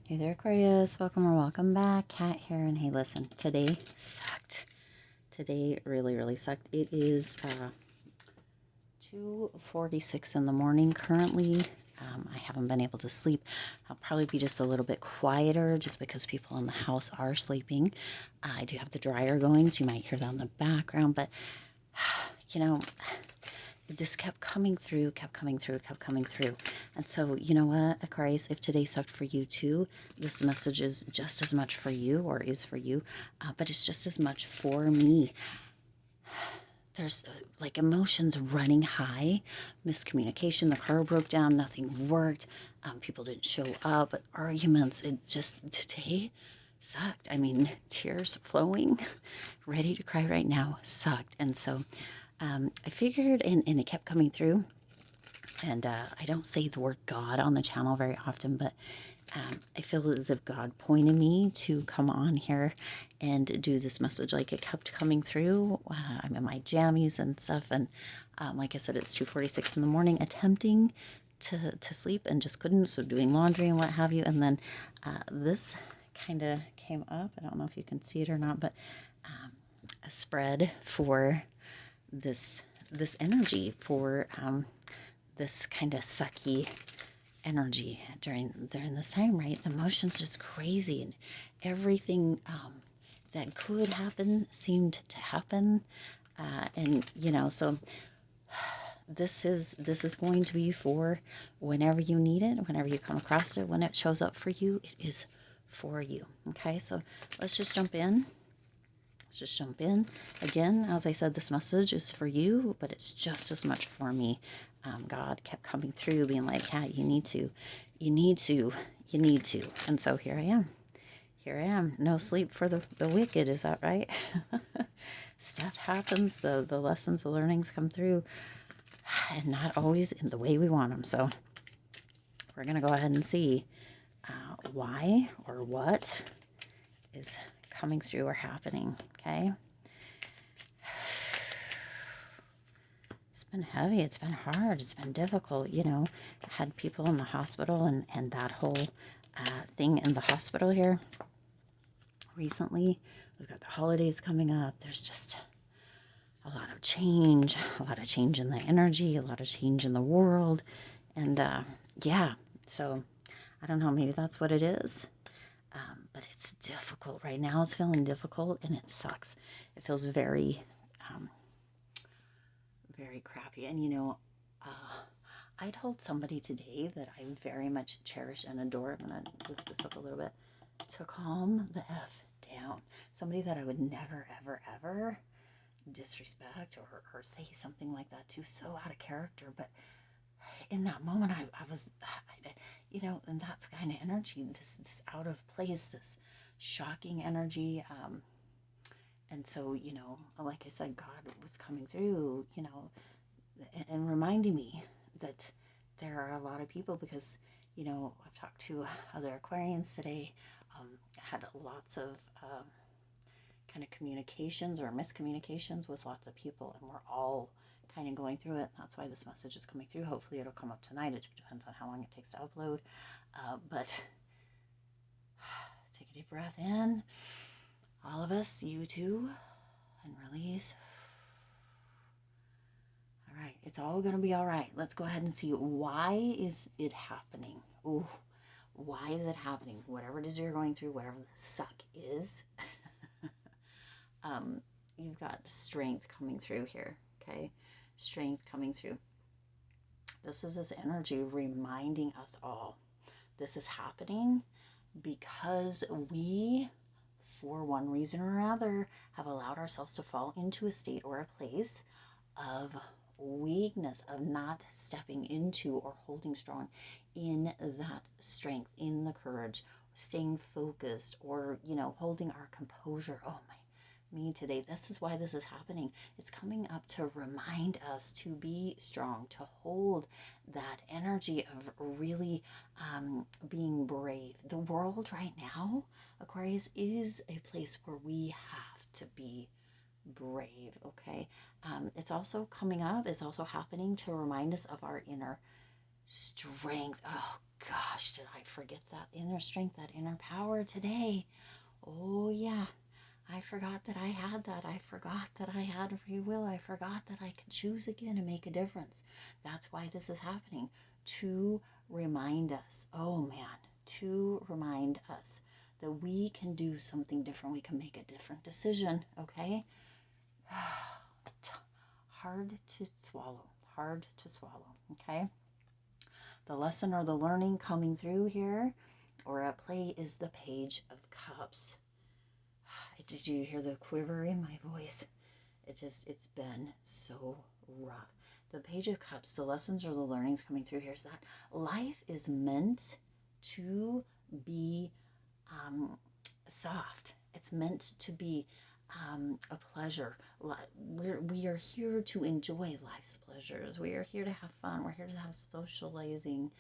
Hey there, Aquarius. Welcome or welcome back. Kat here. And hey, listen, today sucked. Today really sucked. It is 2:46 in the morning currently. I haven't been able to sleep. I'll probably be just a little bit quieter just because people in the house are sleeping. I do have the dryer going, so you might hear that in the background. But, you know, this kept coming through. And so, you know what, Aquarius, if today sucked for you too, this message is just as much for you, or is for you, but it's just as much for me. There's like emotions running high, miscommunication, the car broke down, nothing worked, people didn't show up, arguments, it just, today sucked. I mean, tears flowing, ready to cry right now, sucked. And so I figured, and it kept coming through, and I don't say the word God on the channel very often, but I feel as if God pointed me to come on here and do this message. Like, it kept coming through. I'm in my jammies and stuff, and like I said, it's 2:46 in the morning, attempting to sleep and just couldn't. So doing laundry and what have you, and then this kind of came up. I don't know if you can see it or not, but a spread for this energy, for this kind of sucky energy during this time, right? The emotions just crazy, and everything that could happen seemed to happen, and you know, so this is going to be for whenever you need it, whenever you come across it, when it shows up for you, it is for you. Okay, so let's just jump in. Again, as I said, this message is for you, but it's just as much for me. God kept coming through, being like, Kat, you need to. And so here I am. No sleep for the wicked, is that right? Stuff happens, the lessons, the learnings come through, and not always in the way we want them. So we're going to go ahead and see why or what is coming through or happening, okay? It's been heavy, it's been hard, it's been difficult, you know. I had people in the hospital, and that whole thing in the hospital here recently. We've got the holidays coming up. There's just a lot of change in the energy, a lot of change in the world. And yeah, so I don't know, maybe that's what it is. But it's difficult right now. It's feeling difficult, and it sucks. It feels very crappy. And you know, I told somebody today that I very much cherish and adore. I'm gonna lift this up a little bit, to calm the F down. Somebody that I would never, ever disrespect or say something like that to, so out of character. But in that moment, I was, you know, and that's kind of energy, this out of place, this shocking energy. And so, you know, like I said, God was coming through, you know, and reminding me that there are a lot of people, because, you know, I've talked to other Aquarians today, had lots of kind of communications or miscommunications with lots of people, and we're all kind of going through it. That's why this message is coming through. Hopefully it'll come up tonight. It depends on how long it takes to upload. But take a deep breath in. All of us, you too, and release. All right, it's all going to be all right. Let's go ahead and see, why is it happening? Ooh, why is it happening? Whatever it is you're going through, whatever the suck is, you've got strength coming through here, okay? Strength coming through. This is this energy reminding us all this is happening because we, for one reason or another, have allowed ourselves to fall into a state or a place of weakness, of not stepping into or holding strong in that strength, in the courage, staying focused, or, you know, holding our composure. Oh my, me today, this is why this is happening. It's coming up to remind us to be strong, to hold that energy of really being brave. The world right now, Aquarius, is a place where we have to be brave, okay? It's also coming up, it's also happening to remind us of our inner strength. Oh gosh, did I forget that inner strength, that inner power today? Oh, yeah. I forgot that I had that. I forgot that I had free will. I forgot that I could choose again and make a difference. That's why this is happening, to remind us. Oh, man, to remind us that we can do something different. We can make a different decision, okay? Hard to swallow. Hard to swallow, okay? The lesson or the learning coming through here or at play is the Page of Cups. Did you hear the quiver in my voice? It's been so rough. The Page of Cups, the lessons or the learnings coming through here is that life is meant to be soft. It's meant to be a pleasure. We are here to enjoy life's pleasures. We are here to have fun. We're here to have socializing,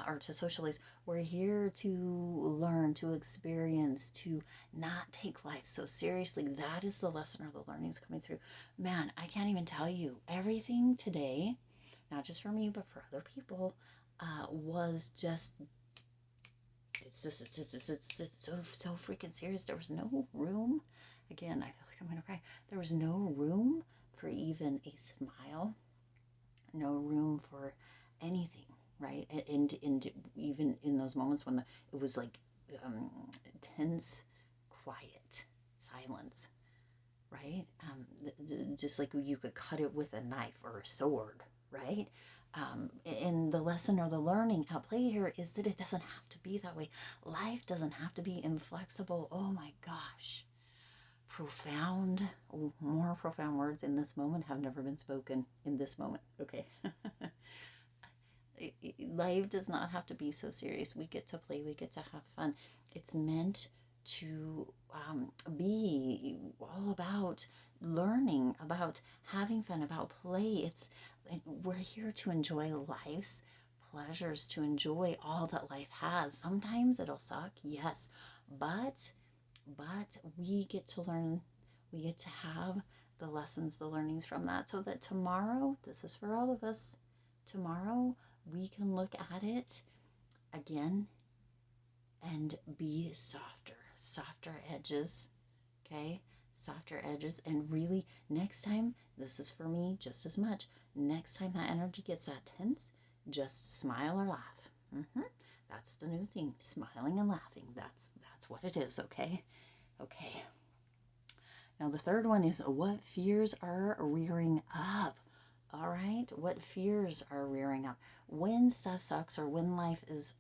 or to socialize. We're here to learn, to experience, to not take life so seriously. That is the lesson or the learnings coming through. Man, I can't even tell you. Everything today, not just for me, but for other people, was just it's so freaking serious. There was no room. Again, I feel like I'm gonna cry. There was no room for even a smile. No room for anything, right? And even in those moments when it was like tense, quiet silence, right? Just like you could cut it with a knife or a sword, right? And the lesson or the learning at play here is that it doesn't have to be that way. Life doesn't have to be inflexible. Oh my gosh. Profound, more profound words in this moment have never been spoken in this moment. Okay. Life does not have to be so serious. We get to play, we get to have fun. It's meant to be all about learning, about having fun, about play. We're here to enjoy life's pleasures, to enjoy all that life has. Sometimes it'll suck, yes, but we get to learn, we get to have the lessons, the learnings from that, so that tomorrow, this is for all of us, tomorrow we can look at it again and be softer edges, okay? Softer edges. And really, next time, this is for me just as much. Next time that energy gets that tense, just smile or laugh. That's the new thing, smiling and laughing. That's what it is, okay? Okay. Now the third one is what fears are rearing up. All right, what fears are rearing up when stuff sucks, or when life is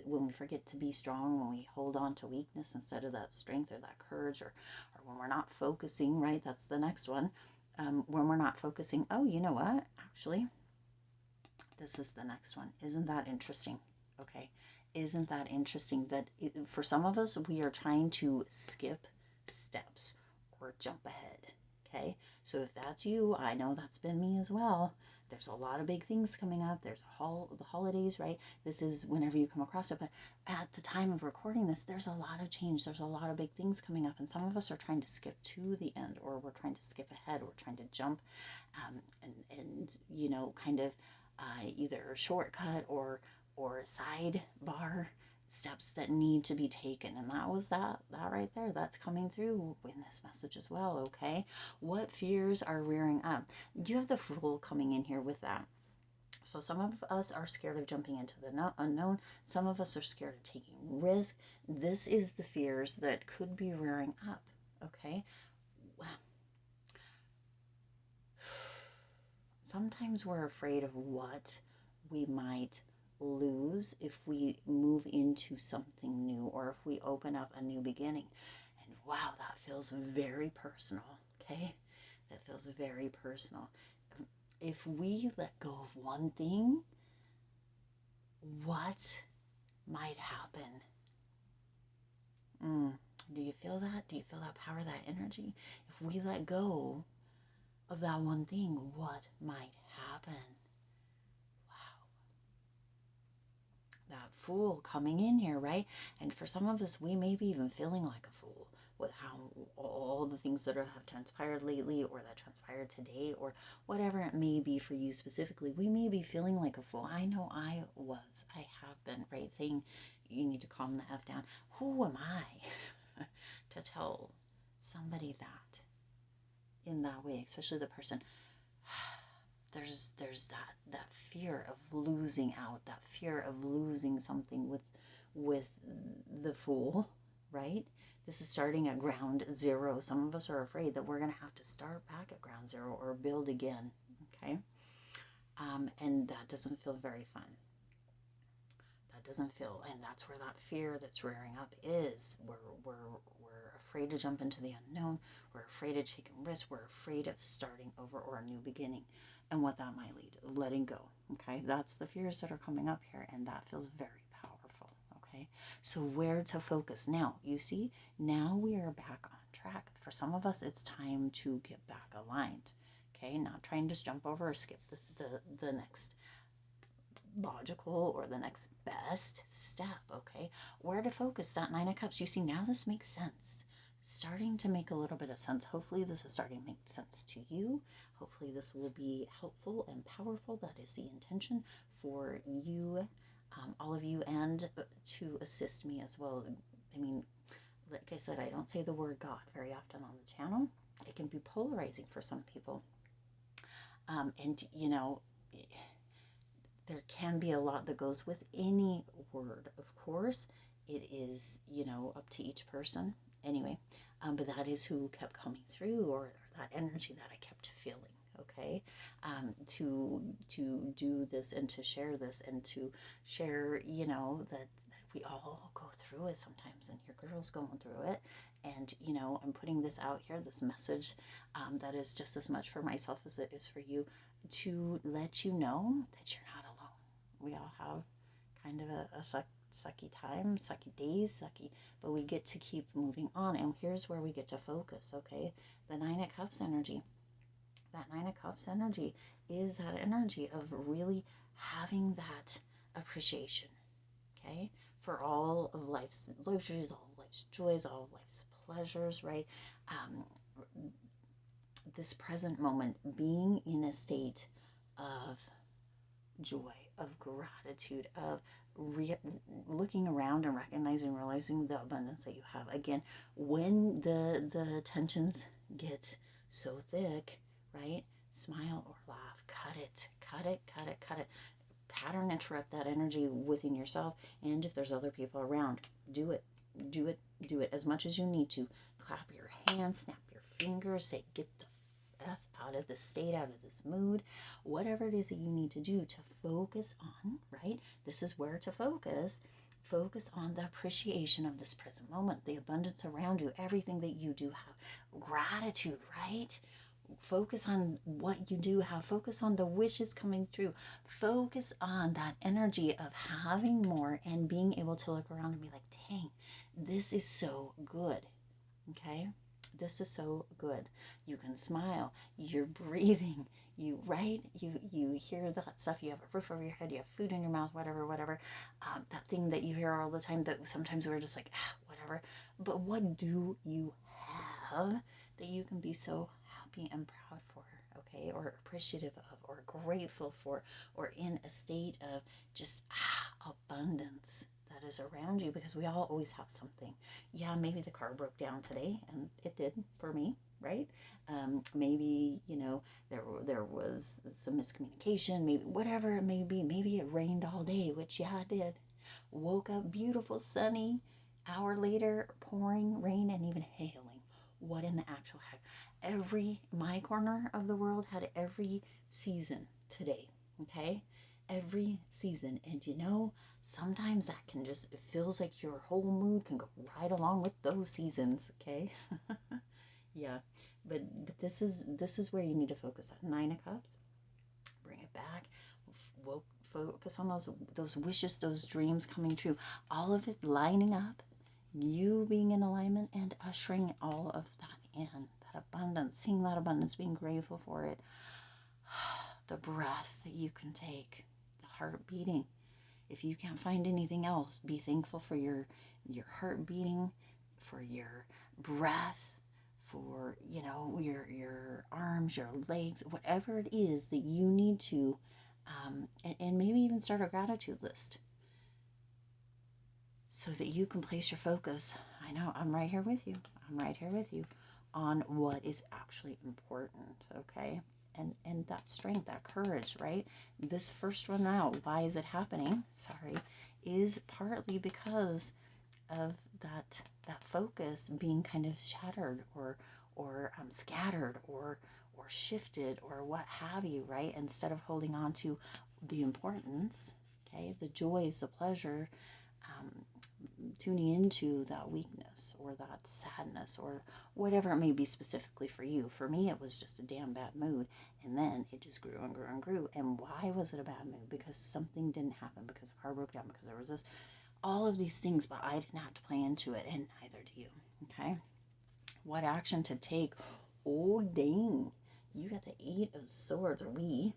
when we forget to be strong, when we hold on to weakness instead of that strength or that courage, or when we're not focusing. Right, that's the next one. When we're not focusing. Oh, you know what? Actually, this is the next one. Isn't that interesting? Okay, isn't that interesting that for some of us we are trying to skip steps or jump ahead. Okay, so if that's you, I know that's been me as well. There's a lot of big things coming up. There's the holidays, right? This is whenever you come across it. But at the time of recording this, there's a lot of change. There's a lot of big things coming up. And some of us are trying to skip to the end, or we're trying to skip ahead. We're trying to jump and you know, kind of either a shortcut or sidebar steps that need to be taken. And that was that right there. That's coming through in this message as well. Okay, what fears are rearing up? You have the Fool coming in here with that. So some of us are scared of jumping into the unknown. Some of us are scared of taking risk. This is the fears that could be rearing up. Okay, sometimes we're afraid of what we might lose if we move into something new, or if we open up a new beginning. And wow, that feels very personal. Okay, that feels very personal. If we let go of one thing, what might happen? Do you feel that? Do you feel that power, that energy? If we let go of that one thing, what might happen? That Fool coming in here, right? And for some of us, we may be even feeling like a fool. with how all the things that have transpired lately or that transpired today or whatever it may be for you specifically. We may be feeling like a fool. I know I have been, right? Saying you need to calm the F down. Who am I to tell somebody that in that way, especially the person? There's that fear of losing out, that fear of losing something with the fool, right? This is starting at ground zero. Some of us are afraid that we're going to have to start back at ground zero or build again, okay? And that doesn't feel very fun. That doesn't feel, and that's where that fear that's rearing up is. We're afraid to jump into the unknown. We're afraid of taking risks. We're afraid of starting over or a new beginning, and what that might lead. Letting go. Okay, that's the fears that are coming up here, and that feels very powerful. Okay, so where to focus now? You see, now we are back on track. For some of us, it's time to get back aligned. Okay, not trying to jump over or skip the next logical or the next best step. Okay, where to focus? That Nine of Cups. You see, now this makes sense, starting to make a little bit of sense. Hopefully this is starting to make sense to you. Hopefully this will be helpful and powerful. That is the intention for you, all of you, and to assist me as well. I mean, like I said, I don't say the word God very often on the channel. It can be polarizing for some people, and you know, there can be a lot that goes with any word. Of course, it is, you know, up to each person. Anyway, but that is who kept coming through, or that energy that I kept feeling. Okay, to do this and to share this and to share, you know, that we all go through it sometimes, and your girl's going through it. And you know, I'm putting this out here, this message, that is just as much for myself as it is for you, to let you know that you're not alone. We all have kind of a sucky time, sucky days, but we get to keep moving on. And here's where we get to focus, okay? The Nine of Cups energy. That Nine of Cups energy is that energy of really having that appreciation, okay? For all of life's luxuries, all of life's joys, all of life's pleasures, right? This present moment, being in a state of joy, of gratitude, of looking around and recognizing, realizing the abundance that you have. Again, when the tensions get so thick, right? Smile or laugh. Cut it. Pattern interrupt that energy within yourself, and if there's other people around, do it as much as you need to. Clap your hands, snap your fingers, say get the F out of this state, out of this mood, whatever it is that you need to do to focus on, right? This is where to focus on the appreciation of this present moment, the abundance around you, everything that you do have. Gratitude, right? Focus on what you do have. Focus on the wishes coming true. Focus on that energy of having more and being able to look around and be like, dang, this is so good. Okay? This is so good. You can smile. You're breathing. You hear that stuff. You have a roof over your head. You have food in your mouth. Whatever. That thing that you hear all the time that sometimes we're just like, whatever. But what do you have that you can be so happy and proud for? Okay, or appreciative of, or grateful for, or in a state of just abundance that is around you, because we all always have something. Yeah, maybe the car broke down today, and it did for me, right? Maybe, you know, there was some miscommunication, maybe whatever it may be. Maybe it rained all day, which yeah, it did. Woke up beautiful, sunny. Hour later, pouring rain and even hailing. What in the actual heck? My corner of the world had every season today, okay? Every season. And you know, sometimes that can just, it feels like your whole mood can go right along with those seasons, okay? Yeah, but this is where you need to focus on. Nine of Cups, bring it back. Focus on those wishes, those dreams coming true. All of it lining up, you being in alignment and ushering all of that in. That abundance, seeing that abundance, being grateful for it. The breath that you can take, the heart beating. If you can't find anything else, be thankful for your heart beating, for your breath, for, you know, your arms, your legs, whatever it is that you need to, and maybe even start a gratitude list so that you can place your focus. I know, I'm right here with you. I'm right here with you on what is actually important, okay? And that strength, that courage, right? This first one out, why is it happening? Sorry, is partly because of that focus being kind of shattered or scattered or shifted or what have you, right? Instead of holding on to the importance, okay, the joys, the pleasure, tuning into that weakness or that sadness or whatever it may be specifically for you. For me, it was just a damn bad mood. And then it just grew and grew and grew. And why was it a bad mood? Because something didn't happen, because the car broke down, because there was this, all of these things, but I didn't have to play into it, and neither do you. Okay? What action to take? Oh, dang. You got the Eight of Swords, or we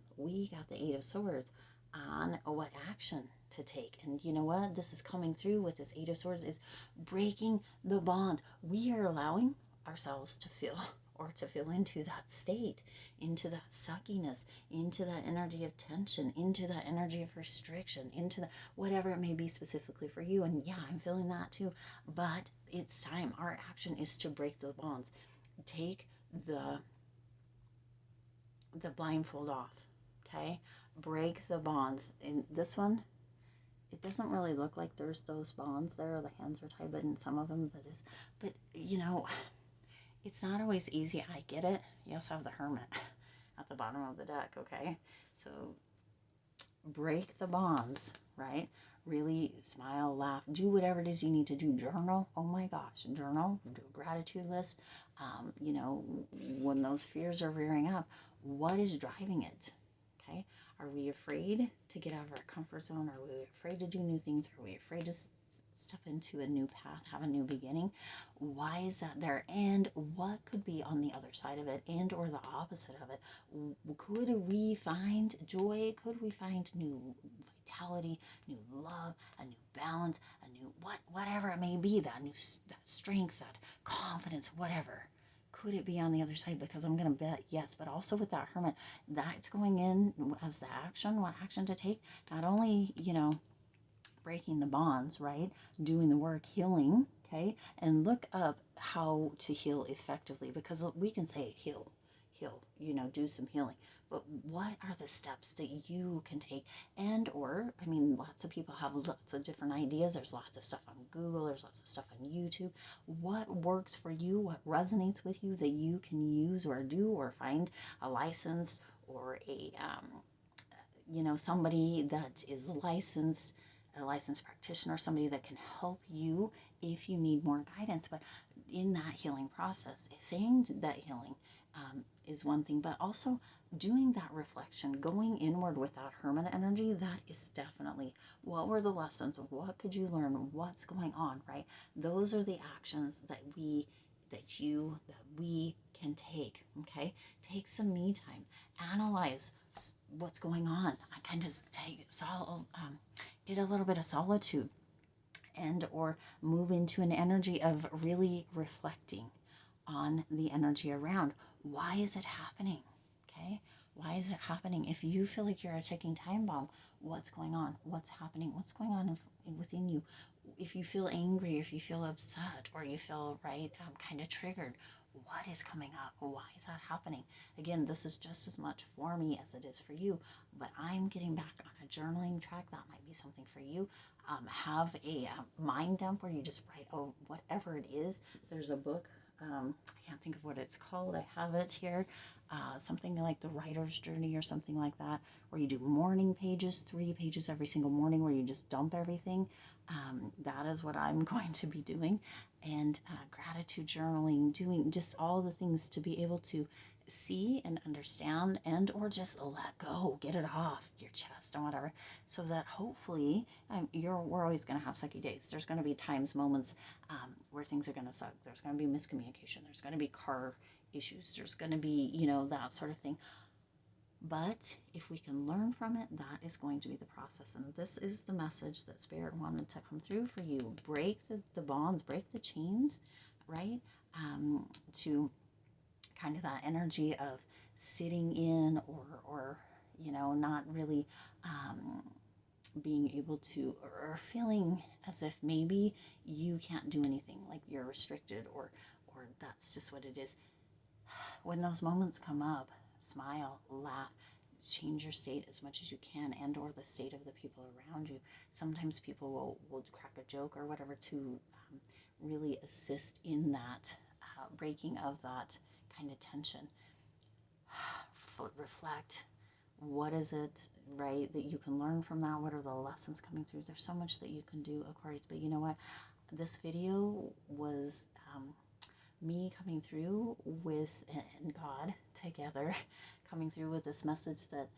got the Eight of Swords on what action to take. And you know what? This is coming through with this Eight of Swords is breaking the bond. We are allowing ourselves to feel or to feel into that state, into that suckiness, into that energy of tension, into that energy of restriction, into the whatever it may be specifically for you. And yeah, I'm feeling that too. But it's time. Our action is to break the bonds. Take the blindfold off. Okay? Break the bonds. In this one, it doesn't really look like there's those bonds there. The hands are tied, but in some of them that is. But you know, it's not always easy. I get it. You also have the Hermit at the bottom of the deck, okay? So break the bonds, right? Really smile, laugh, do whatever it is you need to do. Journal. Oh my gosh, journal. Do a gratitude list. You know, when those fears are rearing up, what is driving it? Okay. Are we afraid to get out of our comfort zone? Are we afraid to do new things? Are we afraid to step into a new path, have a new beginning? Why is that there? And what could be on the other side of it, and or the opposite of it? Could we find joy? Could we find new vitality, new love, a new balance, a new whatever it may be, that new that strength, that confidence, whatever? Could it be on the other side? Because I'm going to bet yes. But also with that Hermit, that's going in as the action, what action to take. Not only, you know, breaking the bonds, right? Doing the work, healing, okay? And look up how to heal effectively, because we can say heal, you know, do some healing. But what are the steps that you can take? And or, I mean, lots of people have lots of different ideas. There's lots of stuff on Google. There's lots of stuff on YouTube. What works for you? What resonates with you that you can use or do, or find a license or a, you know, somebody that is licensed, a licensed practitioner, somebody that can help you if you need more guidance. But in that healing process, saying that healing is one thing, but also doing that reflection, going inward with that Hermit energy, that is definitely, what were the lessons? What could you learn? What's going on, right? Those are the actions that we can take, okay? Take some me time, analyze what's going on. I kind of get a little bit of solitude, and or move into an energy of really reflecting on the energy around. Why is it happening? Okay? Why is it happening? If you feel like you're a ticking time bomb, what's going on? What's happening? What's going on within you? If you feel angry, if you feel upset, or you feel, right, kind of triggered, what is coming up? Why is that happening? Again, this is just as much for me as it is for you, but I'm getting back on a journaling track. That might be something for you. Have a mind dump where you just write, whatever it is. There's a book. I can't think of what it's called. I have it here. Something like The Writer's Journey or something like that, where you do morning pages, 3 pages every single morning, where you just dump everything. That is what I'm going to be doing. And gratitude journaling, doing just all the things to be able to see and understand, and or just let go, get it off your chest and whatever, so that hopefully we're always going to have sucky days. There's going to be times, moments where things are going to suck. There's going to be miscommunication. There's going to be car issues. There's going to be, you know, that sort of thing. But if we can learn from it, that is going to be the process. And this is the message that Spirit wanted to come through for you. Break the bonds, break the chains, right? To kind of that energy of sitting in or not really being able to, or feeling as if maybe you can't do anything, like you're restricted, or that's just what it is. When those moments come up, smile, laugh, change your state as much as you can, and or the state of the people around you. Sometimes people will crack a joke or whatever to really assist in that breaking of that kind of tension. Reflect. What is it, right, that you can learn from that? What are the lessons coming through? There's so much that you can do, Aquarius. But you know what? This video was me coming through with, and God together, coming through with this message that,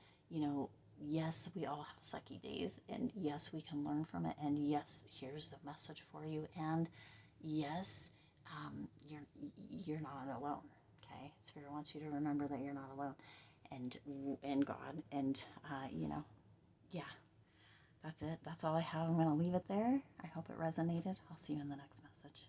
yes, we all have sucky days, and yes, we can learn from it, and yes, here's the message for you, and yes, you're not alone. Okay, Spirit wants you to remember that you're not alone, and God, and yeah, that's it. That's all I have. I'm going to leave it there. I hope it resonated. I'll see you in the next message.